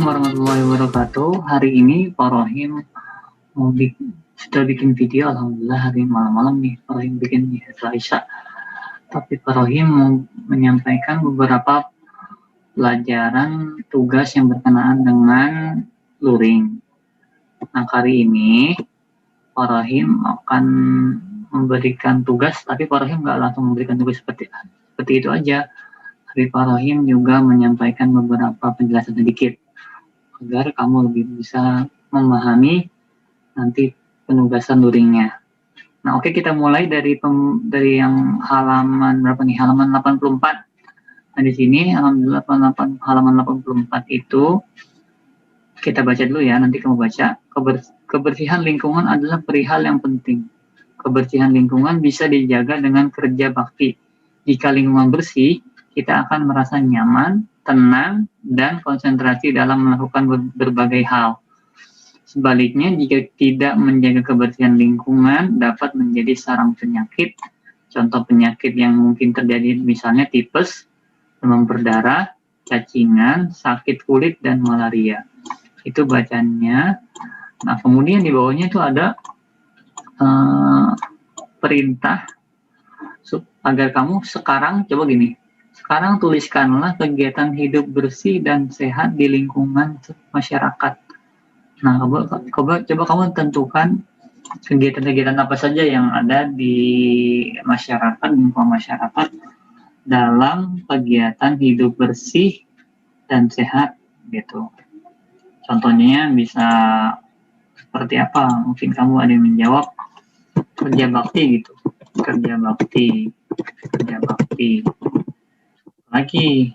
warahmatullahi wabarakatuh. Hari ini Pak Rohim sudah bikin video. Alhamdulillah hari malam-malam nih Pak Rohim bikin setelah Isya. Tapi Pak Rohim mau menyampaikan beberapa pelajaran tugas yang berkenaan dengan luring. Nah, kali ini Pak Rohim akan memberikan tugas, tapi Pak Rohim nggak langsung memberikan tugas seperti itu aja. Tapi Pak Rohim juga menyampaikan beberapa penjelasan sedikit agar kamu lebih bisa memahami nanti penugasan luringnya. Nah, oke, kita mulai dari yang halaman berapa nih? Halaman 84. Nah, di sini alhamdulillah halaman 84 itu kita baca dulu ya, nanti kamu baca. Kebersihan lingkungan adalah perihal yang penting. Kebersihan lingkungan bisa dijaga dengan kerja bakti. Jika lingkungan bersih, kita akan merasa nyaman, tenang, dan konsentrasi dalam melakukan berbagai hal. Sebaliknya, jika tidak menjaga kebersihan lingkungan, dapat menjadi sarang penyakit. Contoh penyakit yang mungkin terjadi misalnya tipes, demam berdarah, cacingan, sakit kulit, dan malaria. Itu bacanya. Nah, kemudian di bawahnya itu ada perintah agar kamu sekarang, coba gini, sekarang tuliskanlah kegiatan hidup bersih dan sehat di lingkungan masyarakat. Nah, coba kamu tentukan kegiatan-kegiatan apa saja yang ada di masyarakat, lingkungan masyarakat dalam kegiatan hidup bersih dan sehat gitu. Contohnya bisa seperti apa? Mungkin kamu ada yang menjawab kerja bakti gitu. Kerja bakti. Lagi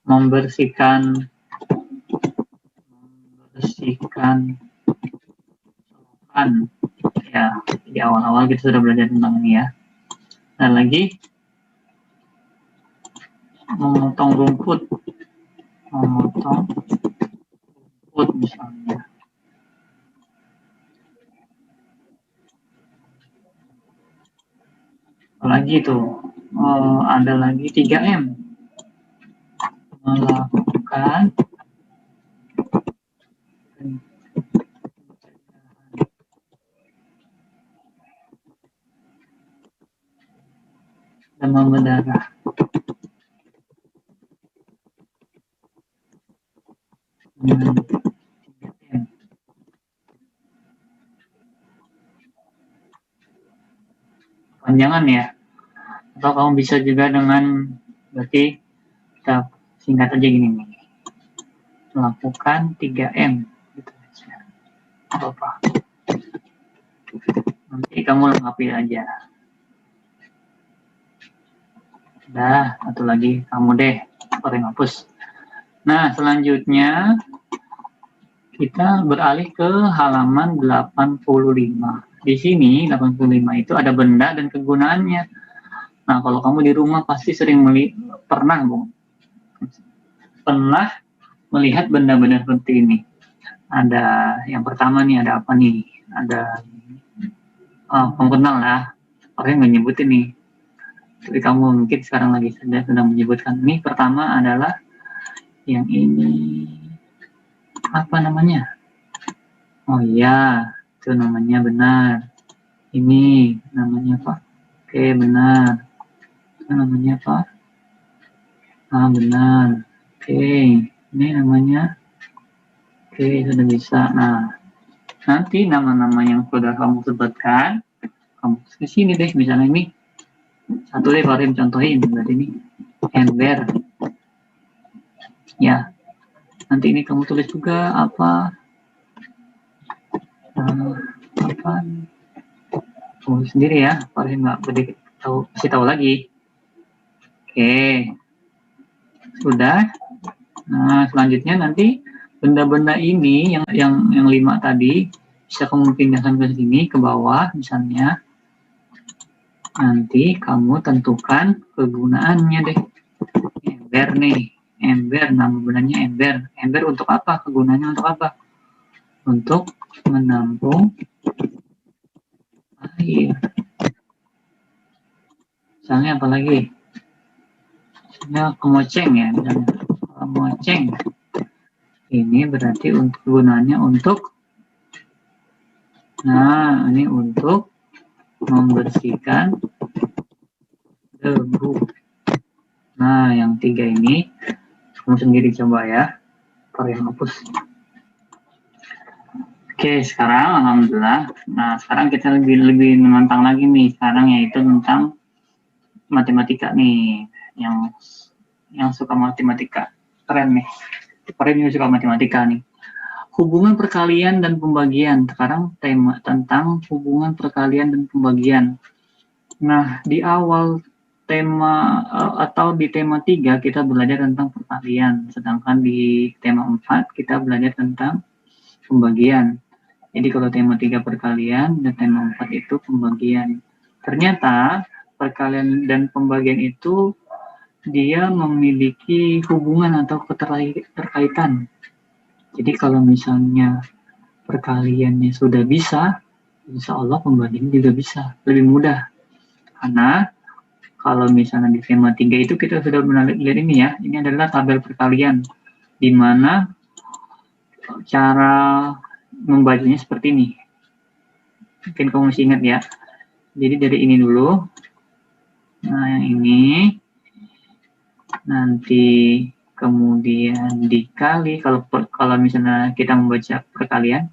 membersihkan selokan ya, di awal-awal kita sudah belajar tentang ini ya. Dan lagi memotong rumput misalnya. Apalagi tuh ada lagi 3M, melakukan demam berdarah. Panjangan ya, atau kamu bisa juga dengan berarti kita singkat aja gini nih, melakukan 3M gitu aja. Apa nanti kamu lengkapi aja. Udah, satu lagi kamu deh paling hapus. Nah, selanjutnya kita beralih ke halaman 85. Di sini 85 itu ada benda dan kegunaannya. Nah, kalau kamu di rumah pasti sering pernah melihat benda-benda seperti ini. Ada yang pertama nih, ada apa nih? Ada kamu kenal lah. Orang nggak nyebutin nih. Tapi kamu mungkin sekarang lagi sedang menyebutkan. Ini pertama adalah yang ini. Apa namanya? Oh iya, itu namanya benar. Ini namanya apa? Oke, benar. Itu namanya apa? Benar. Oke, ini namanya. Oke, sudah bisa. Nah, nanti nama-nama yang sudah kamu sebutkan, kamu ke sini deh. Misalnya ini satu deh, Farim contohin. Berarti ini ember. Ya, nanti ini kamu tulis juga apa? Apa? Tulis sendiri ya, Farim nggak boleh kasih tahu lagi. Oke, sudah. Nah, selanjutnya nanti benda-benda ini yang 5 tadi bisa kamu pindahkan ke sini ke bawah misalnya. Nanti kamu tentukan kegunaannya deh. Ember nih, ember, nama bendanya ember. Ember untuk apa? Kegunaannya untuk apa? Untuk menampung air. Misalnya apa lagi? Misalnya kemoceng ya, misalnya kemoceng. Ini berarti untuk gunanya untuk, nah ini untuk membersihkan debu. Nah yang 3 ini kamu sendiri coba ya, yang hapus. Oke, sekarang alhamdulillah. Nah, sekarang kita lebih menantang lagi nih. Sekarang yaitu tentang matematika nih. Yang suka matematika. Keren nih. Keren juga suka matematika nih. Hubungan perkalian dan pembagian. Sekarang tema tentang hubungan perkalian dan pembagian. Nah, di awal tema atau di tema 3 kita belajar tentang perkalian. Sedangkan di tema 4 kita belajar tentang pembagian. Jadi kalau tema 3 perkalian dan tema 4 itu pembagian. Ternyata perkalian dan pembagian itu dia memiliki hubungan atau keterkaitan. Jadi kalau misalnya perkaliannya sudah bisa, insya Allah pembagian juga bisa, lebih mudah. Karena kalau misalnya di tema 3 itu kita sudah lihat ini ya, ini adalah tabel perkalian, di mana cara membacanya seperti ini. Mungkin kamu masih ingat ya. Jadi dari ini dulu. Nah, yang ini. Nanti kemudian dikali. Kalau misalnya kita membaca perkalian.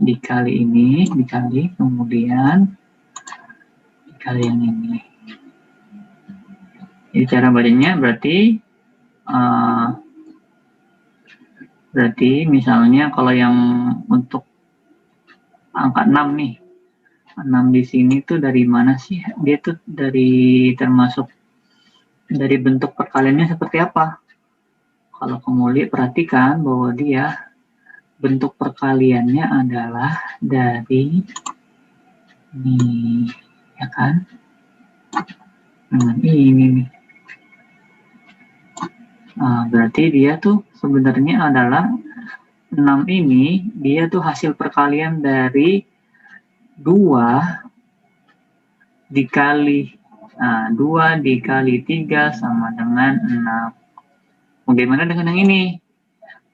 Dikali ini, dikali. Kemudian dikali yang ini. Jadi cara bacanya berarti misalnya kalau yang untuk angka 6 nih. 6 di sini tuh dari mana sih? Dia tuh termasuk dari bentuk perkaliannya seperti apa? Kalau kamu lihat perhatikan bahwa dia bentuk perkaliannya adalah dari ini, ya kan? Dengan ini nih. Nah, berarti dia tuh sebenarnya adalah 6 ini, dia tuh hasil perkalian dari 2 dikali 2 dikali 3 sama dengan 6. Bagaimana dengan yang ini?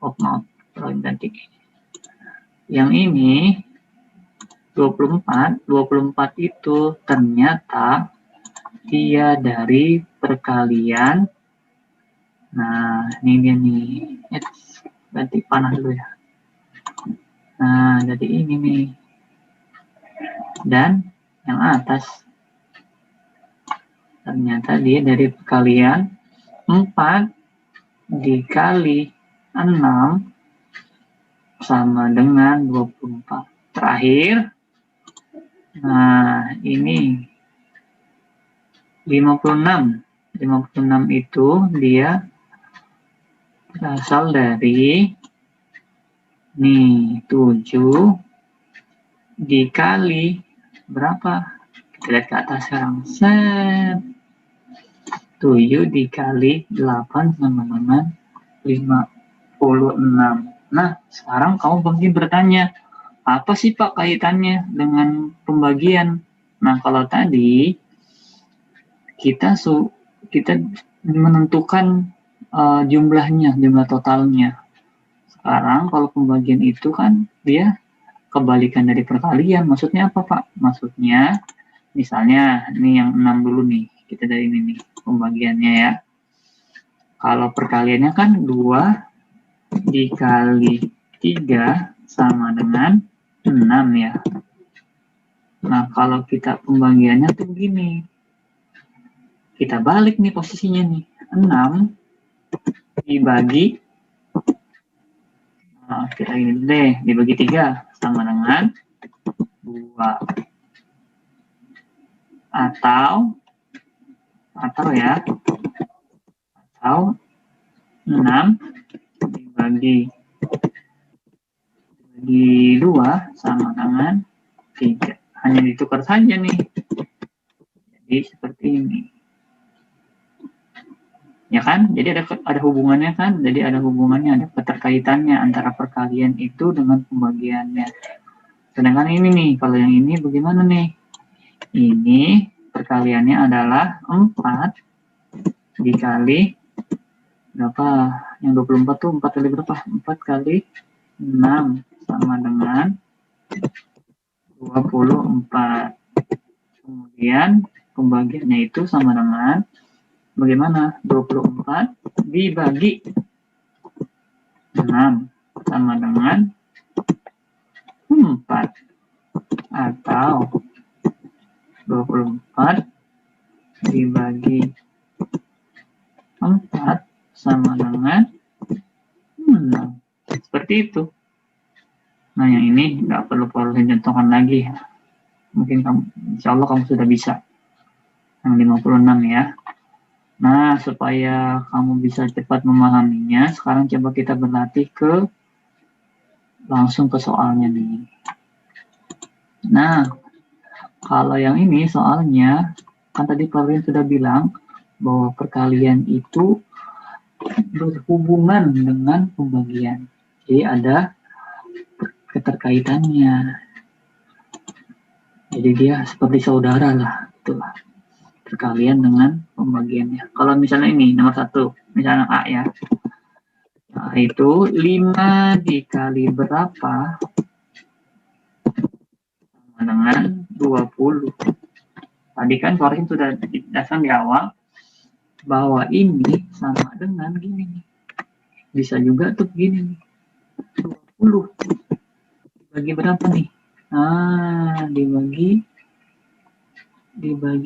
Oh, maaf, nanti. Yang ini 24 itu ternyata dia dari perkalian. Nah, ini dia nih. Ganti panah dulu ya. Nah, jadi ini nih. Dan yang atas ternyata dia dari perkalian 4 dikali 6 sama dengan 24. Terakhir, nah ini 56. 56 itu dia berasal dari nih 7 dikali berapa? Kita lihat ke atas sekarang. Set. 7 dikali 8 sama dengan 56. Nah, sekarang kamu mungkin bertanya, apa sih Pak kaitannya dengan pembagian? Nah, kalau tadi kita menentukan jumlahnya, jumlah totalnya. Sekarang kalau pembagian itu kan dia kebalikan dari perkalian. Maksudnya apa Pak? Maksudnya misalnya ini yang 6 dulu nih. Kita dari ini nih pembagiannya ya. Kalau perkaliannya kan 2 dikali 3 sama dengan 6 ya. Nah, kalau kita pembagiannya tuh begini. Kita balik nih posisinya nih. 6 dibagi, nah, kita ini deh, dibagi 3 sama dengan 2. Atau ya, atau 6 dibagi 2 sama dengan 3. Hanya ditukar saja nih. Jadi seperti ini. Ya kan? Jadi ada hubungannya kan? Jadi ada hubungannya, ada keterkaitannya antara perkalian itu dengan pembagiannya. Sedangkan ini nih, kalau yang ini bagaimana nih? Ini perkaliannya adalah 4 dikali berapa? Yang 24 tuh 4 kali berapa? 4 kali 6 sama dengan 24. Kemudian pembagiannya itu sama dengan bagaimana? 24 dibagi 6 sama dengan 4. Atau 24 dibagi 4 sama dengan 6. Seperti itu. Nah, yang ini nggak perlu contohkan lagi. Mungkin kamu, insya Allah kamu sudah bisa. Yang 56 ya. Nah, supaya kamu bisa cepat memahaminya, sekarang coba kita berlatih langsung ke soalnya nih. Nah, kalau yang ini soalnya, kan tadi kalian sudah bilang bahwa perkalian itu berhubungan dengan pembagian. Jadi ada keterkaitannya. Jadi dia seperti saudara lah, itulah perkalian dengan pembagiannya. Kalau misalnya ini nomor 1, misalnya A ya. Nah, itu 5 dikali berapa sama dengan 20. Tadi kan Korin sudah dijelaskan di awal bahwa ini sama dengan gini. Bisa juga tuh gini. 20 dibagi berapa nih? Nah, dibagi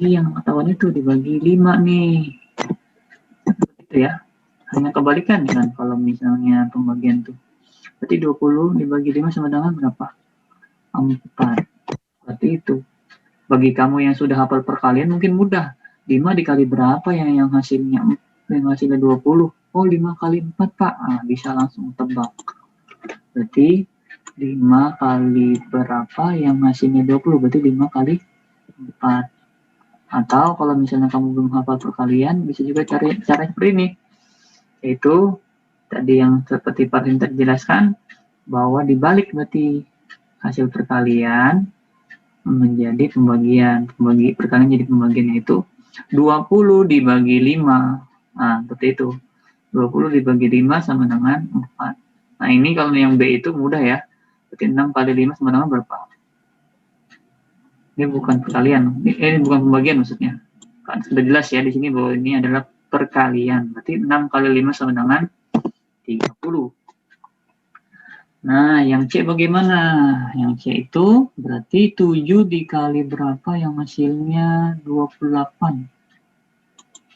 yang ketahuan itu dibagi 5 nih. Seperti itu ya. Hanya kebalikan kan kalau misalnya pembagian tuh. Berarti 20 dibagi 5 sama dengan berapa? 4. Seperti itu. Bagi kamu yang sudah hafal perkalian mungkin mudah. 5 dikali berapa yang hasilnya 20? Oh, 5 kali 4, Pak. Nah, bisa langsung tebak. Berarti 5 kali berapa yang hasilnya 20? Berarti 5 kali 4. Atau kalau misalnya kamu belum hafal perkalian, bisa juga cari cara seperti ini. Yaitu tadi yang seperti Pak Rinter jelaskan, bahwa dibalik berarti hasil perkalian menjadi pembagian. Perkalian jadi pembagiannya itu 20 dibagi 5. Nah, seperti itu. 20 dibagi 5 sama dengan 4. Nah, ini kalau yang B itu mudah ya. Berarti 6 kali 5 sama dengan berapa? Ini bukan perkalian. Ini bukan pembagian maksudnya. Kan sudah jelas ya di sini bahwa ini adalah perkalian. Berarti 6 kali 5 sama dengan 30. Nah, yang C bagaimana? Yang C itu berarti 7 dikali berapa yang hasilnya 28.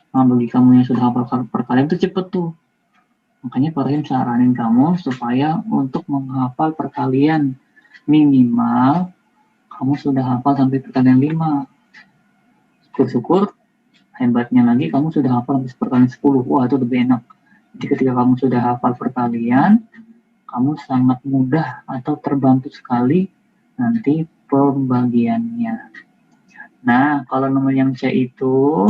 Nah, bagi kamu yang sudah hafal perkalian itu cepet tuh. Makanya Pak Rahim saranin kamu supaya untuk menghafal perkalian minimal kamu sudah hafal sampai perkalian 5. Syukur-syukur hebatnya lagi kamu sudah hafal sampai perkalian 10. Wah, itu lebih enak. Jadi ketika kamu sudah hafal perkalian, kamu sangat mudah atau terbantu sekali nanti pembagiannya. Nah, kalau nomor yang C itu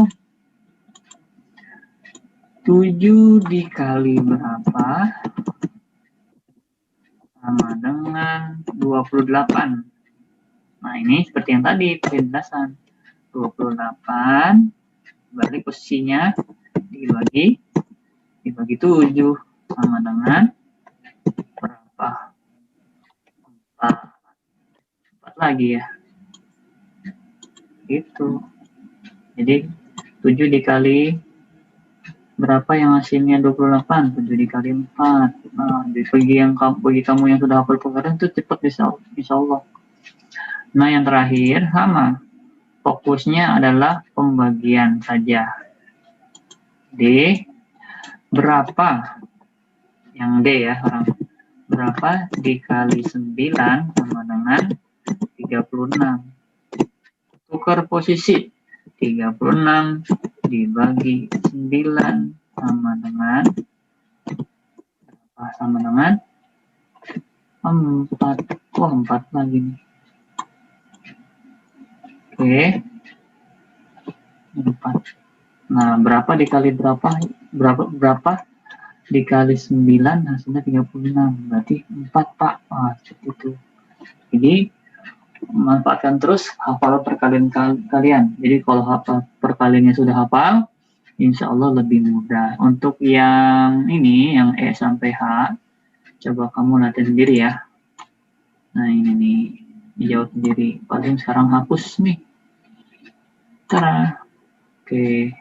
7 dikali berapa sama dengan 28. Nah, ini seperti yang tadi penjelasan. 28 balik posisinya dibagi 7 sama dengan berapa? 4 lagi ya. Itu. Jadi 7 dikali berapa yang hasilnya 28? 7 dikali 4. Nah, bagi kamu yang sudah hafal perkalian itu cepat insya Allah. Nah, yang terakhir sama. Fokusnya adalah pembagian saja. D berapa? Yang D ya, berapa dikali 9 sama dengan 36. Tukar posisi. 36 dibagi 9 sama dengan 4. Wah, 4 lagi nih. Oke. 4. Nah, berapa dikali berapa dikali 9 hasilnya 36. Berarti 4, Pak. Seperti itu. Jadi manfaatkan terus hafal perkalian kalian. Jadi kalau hafal perkaliannya sudah hafal, insya Allah lebih mudah. Untuk yang ini, yang E sampai H, coba kamu latihan sendiri ya. Nah ini nih, dijawab sendiri. Paling sekarang hapus nih. Tara. Oke.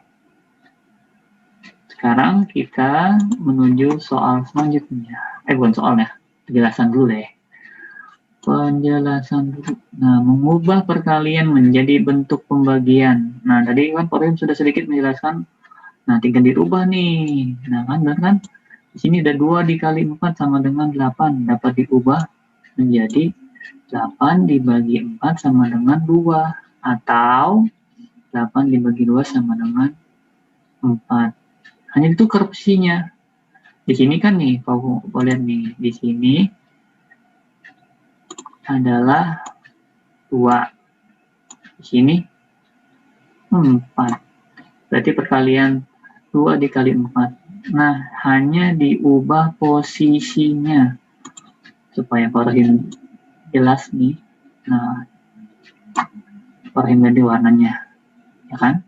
Sekarang kita menuju soal selanjutnya. Bukan soal ya, penjelasan dulu deh. Penjelasan dulu. Nah, mengubah perkalian menjadi bentuk pembagian. Nah, tadi kan Pak Rahim sudah sedikit menjelaskan. Nah, tinggal dirubah nih. Nah, kan, benar kan? Di sini ada 2 dikali 4 sama dengan 8. Dapat diubah menjadi 8 dibagi 4 sama dengan 2. Atau 8 dibagi 2 sama dengan 4. Hanya ditukar posisinya. Di sini kan nih, Kau lihat nih, di sini adalah 2. Di sini 4. Berarti perkalian 2 dikali 4. Nah, hanya diubah posisinya. Supaya Pak Rahim jelas nih. Nah, Pak Rahim ganti warnanya. Ya kan?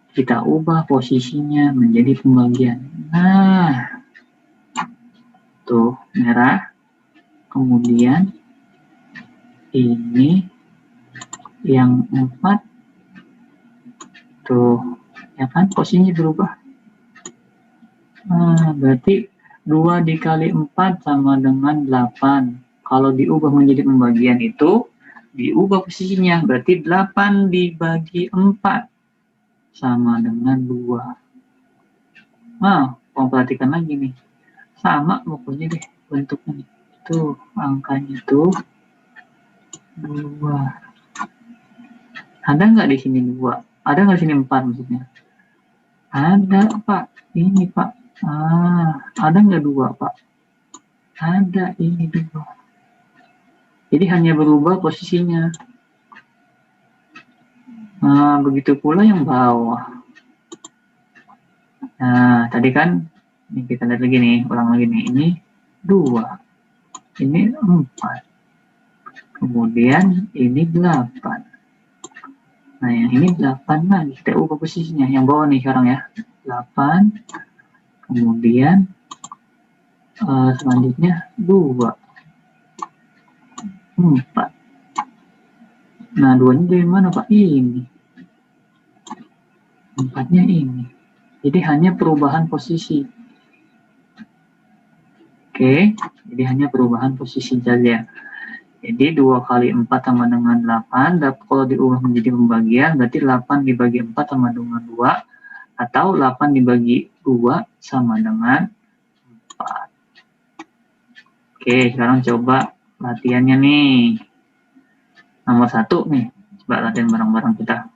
Kita ubah posisinya menjadi pembagian. Nah, tuh merah. Kemudian ini yang 4. Tuh, ya kan? Posisinya berubah. Nah, berarti 2 dikali 4 sama dengan 8. Kalau diubah menjadi pembagian itu, diubah posisinya. Berarti 8 dibagi 4 sama dengan 2. Nah, mau perhatikan lagi nih. Sama pokoknya deh bentuknya. Tuh, angkanya tuh 2. Ada nggak di sini 2? Ada nggak di sini 4 maksudnya? Ada, Pak. Ini, Pak. Ada nggak 2, Pak? Ada, ini 2. Jadi hanya berubah posisinya. Nah, begitu pula yang bawah. Nah, tadi kan, ini kita lihat lagi nih, ulang lagi nih. Ini 2. Ini 4. Kemudian ini 8. Nah, yang ini 8 lagi. Kita ubah posisinya. Yang bawah nih sekarang ya. 8. Kemudian selanjutnya 2. 4. Nah, 2-nya dari mana, Pak? Ini. 4-nya ini. Jadi hanya perubahan posisi. Oke, jadi hanya perubahan posisi saja. Jadi 2 kali 4 sama dengan 8. Kalau diubah menjadi pembagian, berarti 8 dibagi 4 sama dengan 2. Atau 8 dibagi 2 sama dengan 4. Oke, sekarang coba latihannya nih. Nomor 1 nih. Coba latihan bareng-bareng kita.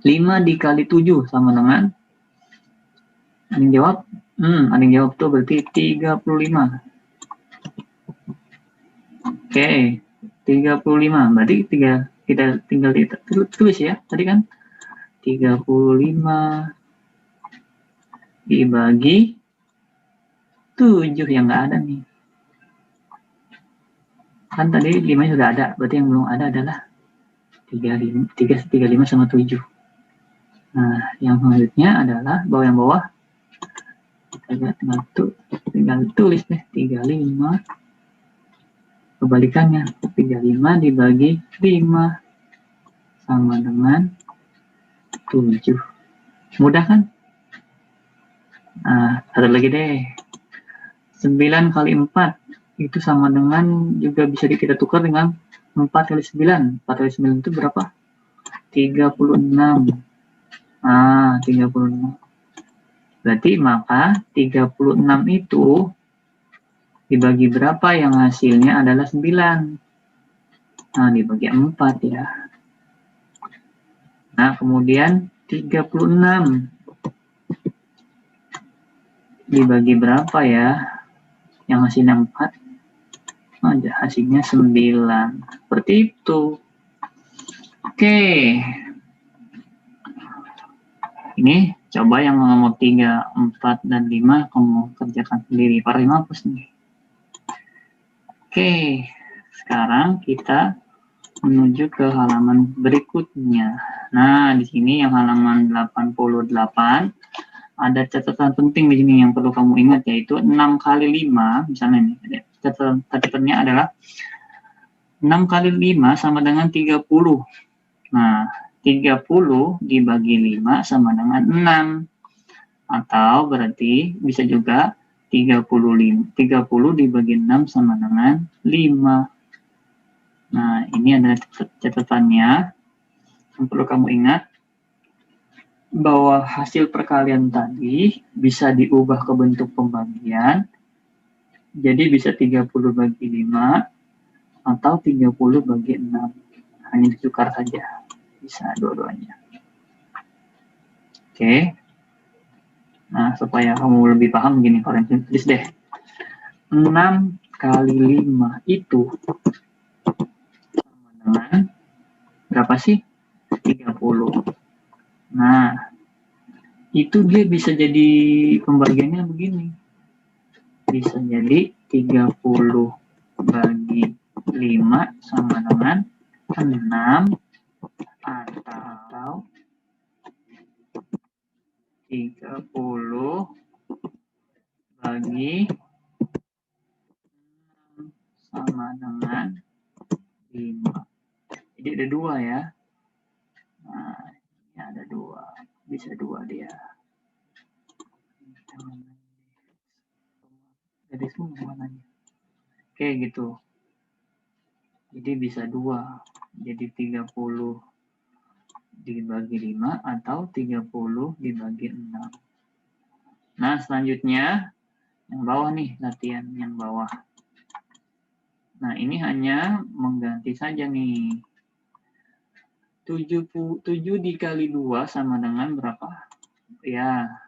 5 dikali 7 sama dengan, ada yang jawab? Ada yang jawab tuh berarti 35. Oke, 35. Berarti kita tinggal tulis ya. Tadi kan 35 dibagi 7 yang nggak ada nih. Kan tadi 5 sudah ada, berarti yang belum ada adalah 35 sama 7. Nah, yang selanjutnya adalah yang bawah. Kita tinggal tulis deh 35. Kebalikannya, 35 dibagi 5 sama dengan 7. Mudah kan? Nah, satu lagi deh. 9 kali 4 itu sama dengan, juga bisa kita tukar dengan 4 kali 9. 4 kali 9 itu berapa? 36. 36. Berarti maka 36 itu dibagi berapa yang hasilnya adalah 9. Nah, dibagi 4 ya. Nah, kemudian 36 dibagi berapa ya? Yang hasilnya 4. Hasilnya 9. Seperti itu. Oke. Ini coba yang nomor 3, 4, dan 5 kamu kerjakan sendiri. Para 5 hapus nih. Oke. Sekarang kita menuju ke halaman berikutnya. Nah, di sini yang halaman 88 ada catatan penting di sini yang perlu kamu ingat, yaitu 6 kali 5, misalnya nih, catatannya adalah 6 kali 5 sama dengan 30. Nah, 30 dibagi 5 sama dengan 6. Atau berarti bisa juga 30 dibagi 6 sama dengan 5. Nah, ini adalah catatannya yang perlu kamu ingat, bahwa hasil perkalian tadi bisa diubah ke bentuk pembagian. Jadi bisa 30 bagi 5 atau 30 bagi 6. Hanya ditukar saja. Bisa dua-duanya. Oke. Nah, supaya kamu lebih paham begini, kalian tulis deh. 6 kali 5 itu sama dengan berapa sih? 30. Nah, itu dia bisa jadi pembagiannya begini. Bisa jadi 30 bagi 5 sama dengan 6 atau 30 bagi 6 sama dengan 5. Jadi ada 2 ya. Nah, ini ada 2. Bisa 2 dia. Jadi semua warnanya. Oke, gitu. Jadi bisa 2. Jadi 30 dibagi 5 atau 30 dibagi 6. Nah, selanjutnya yang bawah nih, latihan yang bawah. Nah, ini hanya mengganti saja nih. 7 dikali 2 sama dengan berapa? Ya,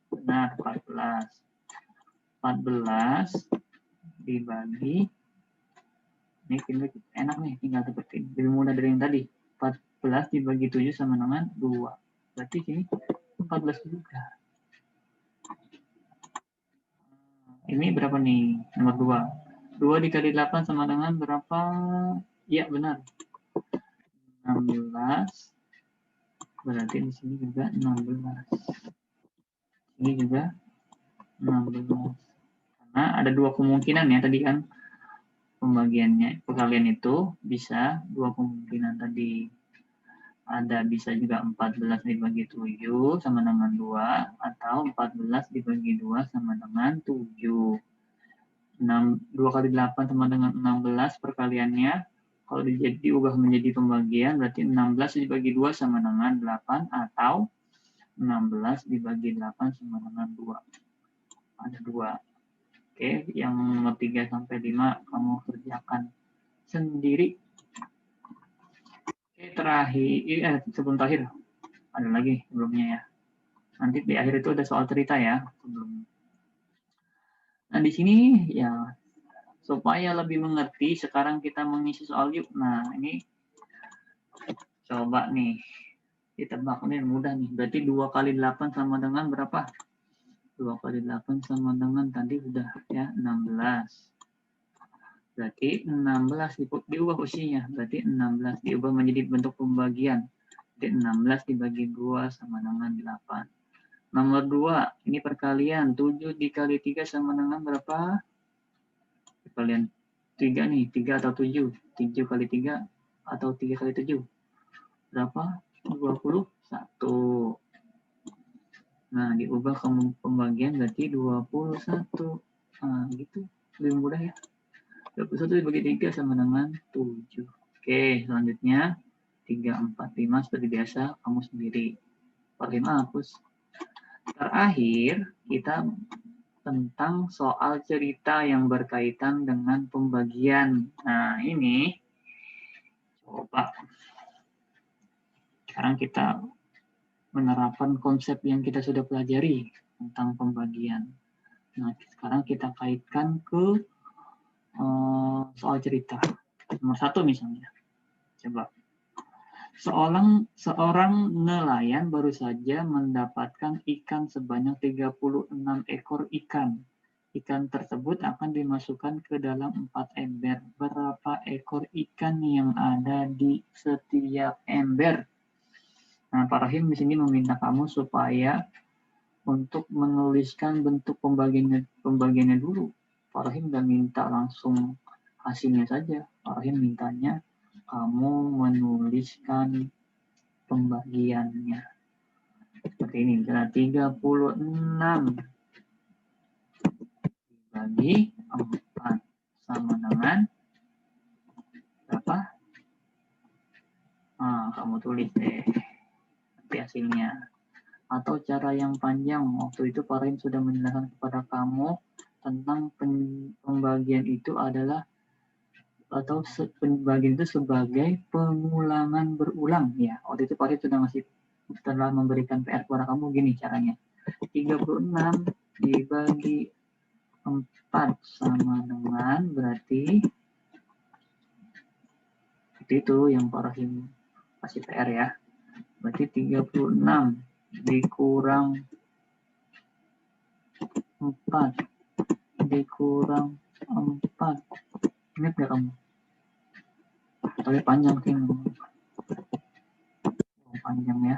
benar, 14. 14 dibagi, ini enak nih, tinggal seperti lebih mudah dari yang tadi. 14 dibagi 7 sama dengan 2. Berarti sini 14 juga. Ini berapa nih? Nomor 2. 2 dikali 8 sama dengan berapa? Iya, benar. 16. Berarti di sini juga 16. Ini juga 16. Karena ada 2 kemungkinan ya tadi kan. Pembagiannya, perkalian itu bisa 2 kemungkinan tadi. Ada bisa juga 14 dibagi 7 sama dengan 2, atau 14 dibagi 2 sama dengan 7. 2 kali 8 sama dengan 16 perkaliannya. Kalau diubah menjadi pembagian, berarti 16 dibagi 2 sama dengan 8, atau 16 dibagi 8 sama dengan 2. Ada 2. Oke, yang nomor 3 sampai 5 kamu kerjakan sendiri. Oke, terakhir, sebelum terakhir, ada lagi sebelumnya ya. Nanti di akhir itu ada soal cerita ya. Nah, di sini ya, supaya lebih mengerti, sekarang kita mengisi soal yuk. Nah, ini coba nih, ditebak nih, mudah nih. Berarti 2 kali 8 sama dengan berapa? 2 kali 8 sama dengan tadi udah ya, 16. Berarti 16 diubah usianya. Berarti 16 diubah menjadi bentuk pembagian. Jadi 16 dibagi 2 sama dengan 8. Nomor 2, ini perkalian. 7 dikali 3 sama dengan berapa? Perkalian 3 nih, 3 atau 7? 7 kali 3 atau 3 kali 7? Berapa? 21. Nah, diubah ke pembagian berarti 21. Nah, gitu. Lebih mudah ya. 21 dibagi 3 sama dengan 7. Oke, selanjutnya 3, 4, 5 seperti biasa, kamu sendiri. 5 hapus. Terakhir, kita tentang soal cerita yang berkaitan dengan pembagian. Nah, ini coba sekarang kita menerapkan konsep yang kita sudah pelajari tentang pembagian. Nah, sekarang kita kaitkan ke soal cerita. Nomor 1 misalnya. Coba. Seorang nelayan baru saja mendapatkan ikan sebanyak 36 ekor ikan. Ikan tersebut akan dimasukkan ke dalam 4 ember. Berapa ekor ikan yang ada di setiap ember? Nah, Pak Rahim di sini meminta kamu supaya untuk menuliskan bentuk pembagiannya dulu. Pak Rohim nggak minta langsung hasilnya saja. Pak Rohim mintanya kamu menuliskan pembagiannya. Seperti ini, misalnya 36 dibagi 4 sama dengan berapa? Kamu tulis deh nanti hasilnya. Atau cara yang panjang, waktu itu Pak Rahim sudah menjelaskan kepada kamu tentang pembagian itu adalah atau pembagian itu sebagai pengulangan berulang ya. Waktu itu Pak Rahim sudah setelah memberikan PR kepada kamu gini caranya. 36 dibagi 4 sama dengan berarti itu yang Pak Rahim kasih PR ya. Berarti 36 dikurang 4 dikurang 4. Ingat gak kamu? Tapi panjang sih. Panjang ya.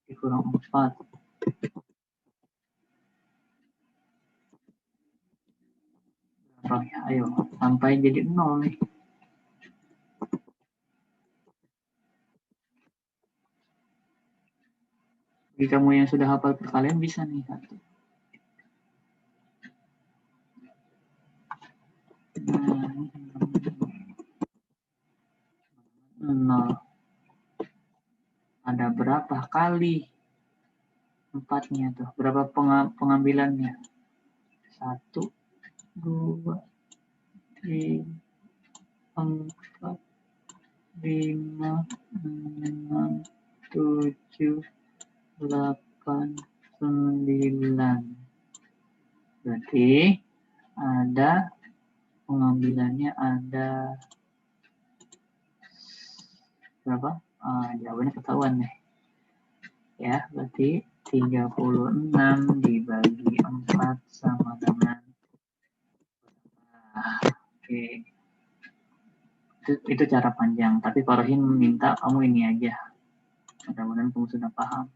Dikurang 4. Berapa ya? Ayo, sampai jadi 0 nih. Bagi kamu yang sudah hafal perkalian bisa nih 1. Nol. Ada berapa kali 4-nya tuh? Berapa pengambilannya? 1, 2, 3, 4, 5, 6, 7, 8, 9. Berarti ada pengambilannya ada berapa? Jawabannya ketahuan deh. Ya, berarti 36 dibagi 4 sama dengan oke. Itu cara panjang, tapi Pak Rohim minta kamu ini aja. Mudah-mudahan kamu sudah paham.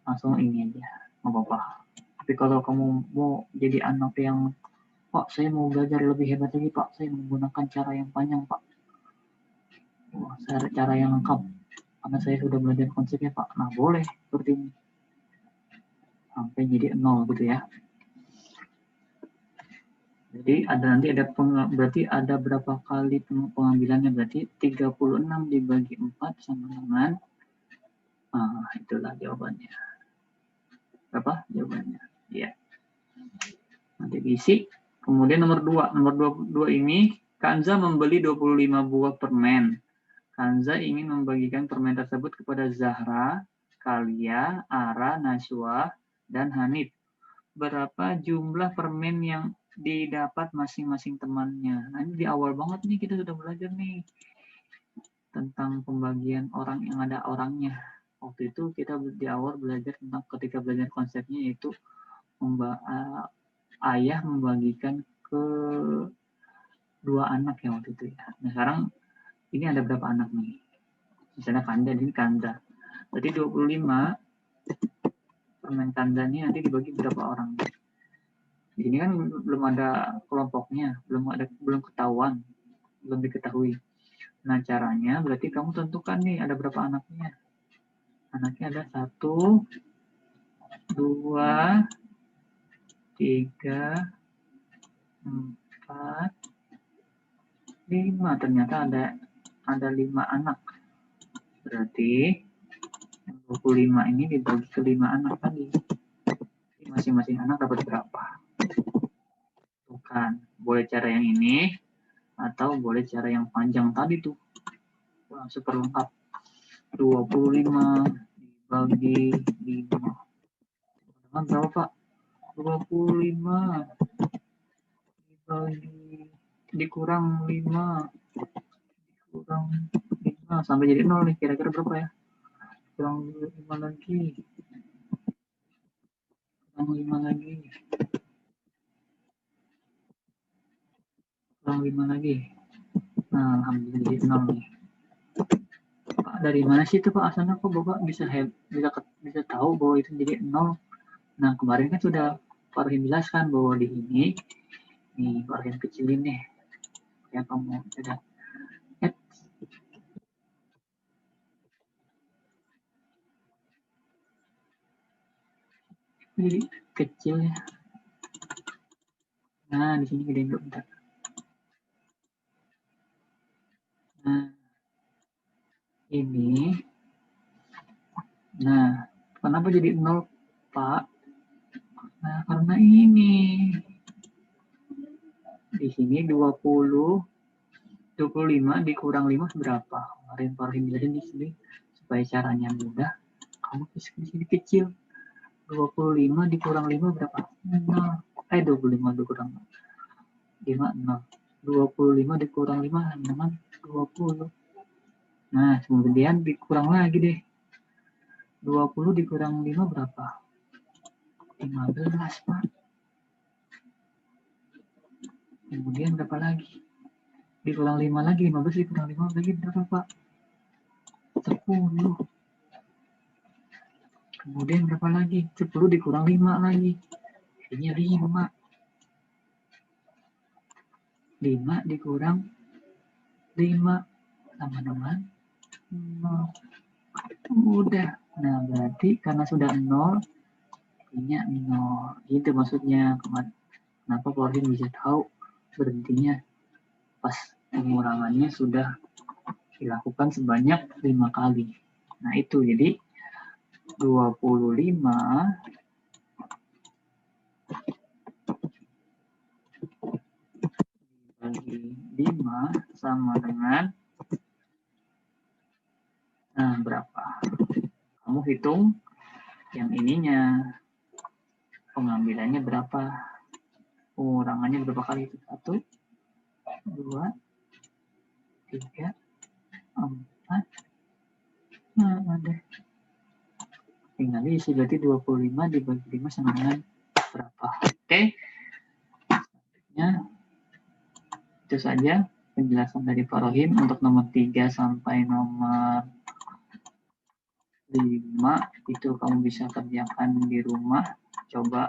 Langsung ini aja, nggak apa-apa. Tapi kalau kamu mau jadi anak yang Pak, saya mau belajar lebih hebat lagi, Pak. Saya menggunakan cara yang panjang, Pak. Cara yang lengkap. Karena saya sudah belajar konsepnya, Pak. Nah, boleh seperti ini. Sampai jadi 0 gitu ya. Jadi berarti ada berapa kali pengambilannya? Berarti 36 dibagi 4 sama dengan itulah jawabannya. Berapa jawabannya? Ya. Nanti diisi. Kemudian nomor 2. Nomor 22 ini, Kanza membeli 25 buah permen. Kanza ingin membagikan permen tersebut kepada Zahra, Kalia, Ara, Najwa, dan Hanif. Berapa jumlah permen yang didapat masing-masing temannya? Nah, ini di awal banget nih kita sudah belajar nih tentang pembagian orang yang ada orangnya. Waktu itu kita di awal belajar tentang ketika belajar konsepnya yaitu ayah membagikan ke 2 anak ya waktu itu ya. Nah sekarang ini ada berapa anak nih? Misalnya Kanda, ini Kanda. Berarti 25 permen Kandanya nanti dibagi berapa orang? Di sini kan belum ada kelompoknya, belum ketahuan, belum diketahui. Nah caranya berarti kamu tentukan nih ada berapa anaknya. Anaknya ada 1, 2, 3, 4, 5. Ternyata ada 5 anak. Berarti 25 ini dibagi ke 5 anak tadi. Masing-masing anak dapat berapa? Bukan. Boleh cara yang ini atau boleh cara yang panjang tadi tuh. Wah, super lengkap. 25 dibagi 5. Teman berapa, Pak? 25 dibagi dikurang 5 dikurang 5 sampai jadi 0 nih. Kira-kira berapa ya? Kurang 5 lagi. Kurang 5 lagi. Kurang 5 lagi. Nah, alhamdulillah jadi 0 nih. dari mana sih itu Pak asalnya kok Bapak bisa tahu bahwa itu jadi 0? Nah, kemarin kan sudah Pak Rohim jelaskan bahwa di ini nih Pak Rohim kecilin nih. Ya kamu sudah jadi kecil ya. Nah, di sini gedein dulu bentar. Nah, ini. Nah, kenapa jadi 0, Pak? Nah, karena ini. Di sini 25 dikurang 5 berapa? Kemarin Pak Rohim jelasin di sini. Supaya caranya mudah, kamu di sini kecil. 25 dikurang 5 berapa? 0. 25 dikurang 5, 0. 25 dikurang 5 dengan 20. Nah, kemudian dikurang lagi deh. 20 dikurang 5 berapa? 15, Pak. Kemudian berapa lagi? Dikurang 5 lagi, 15 dikurang 5 lagi berapa, Pak? 10. Kemudian berapa lagi? 10 dikurang 5 lagi. Ini 5. 5 dikurang 5 sama dengan 0. Udah. Nah, berarti karena sudah 0, ini 0. Gitu maksudnya. Kenapa Pak Rohim bisa tahu berhentinya pas pengurangannya sudah dilakukan sebanyak 5 kali. Nah, itu jadi 25 bagi 5 sama dengan berapa? Kamu hitung yang ininya. Pengambilannya berapa? Pengurangannya berapa kali itu? 1, 2, 3, 4. Nah, ada. Tinggal diisi, berarti 25 dibagi 5 sama dengan berapa? Oke. Selanjutnya, itu saja penjelasan dari Pak Rohim untuk nomor 3 sampai nomor 5. Itu kamu bisa kerjakan di rumah. Coba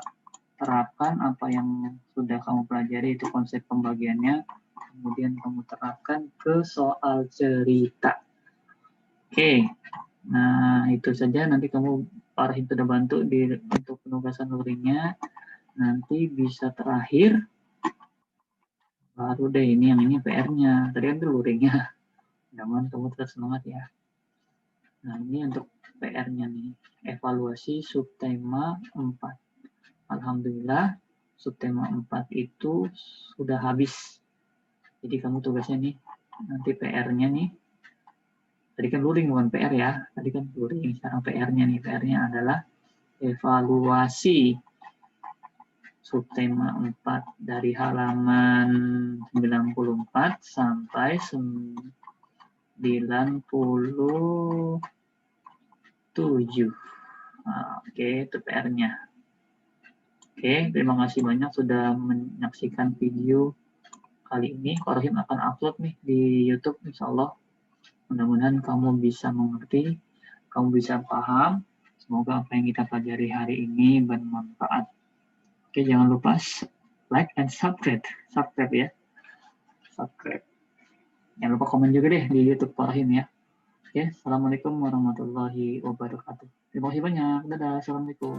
terapkan apa yang sudah kamu pelajari, itu konsep pembagiannya. Kemudian kamu terapkan ke soal cerita. Oke. Nah, itu saja. Nanti kamu Pak Rohim sudah bantu untuk penugasan luringnya. Nanti bisa terakhir. Baru deh ini PR-nya. Tadi kan itu luringnya. Mudah-mudahan kamu tetap semangat ya. Nah, ini untuk PR-nya nih. Evaluasi subtema 4. Alhamdulillah, subtema 4 itu sudah habis. Jadi kamu tugasnya nih, nanti PR-nya nih. Tadi kan luring bukan PR ya. Tadi kan luring, sekarang PR-nya nih. PR-nya adalah evaluasi subtema 4 dari halaman 94 sampai 97. Nah, oke, itu PR-nya. Oke, terima kasih banyak sudah menyaksikan video kali ini. Pak Rohim akan upload nih di YouTube, insya Allah. Mudah-mudahan kamu bisa mengerti, kamu bisa paham. Semoga apa yang kita pelajari hari ini bermanfaat. Oke, jangan lupa like and subscribe ya. Subscribe. Jangan lupa komen juga deh di YouTube Pak Rohim ya. Oke, assalamualaikum warahmatullahi wabarakatuh. Terima kasih banyak. Dadah, assalamualaikum.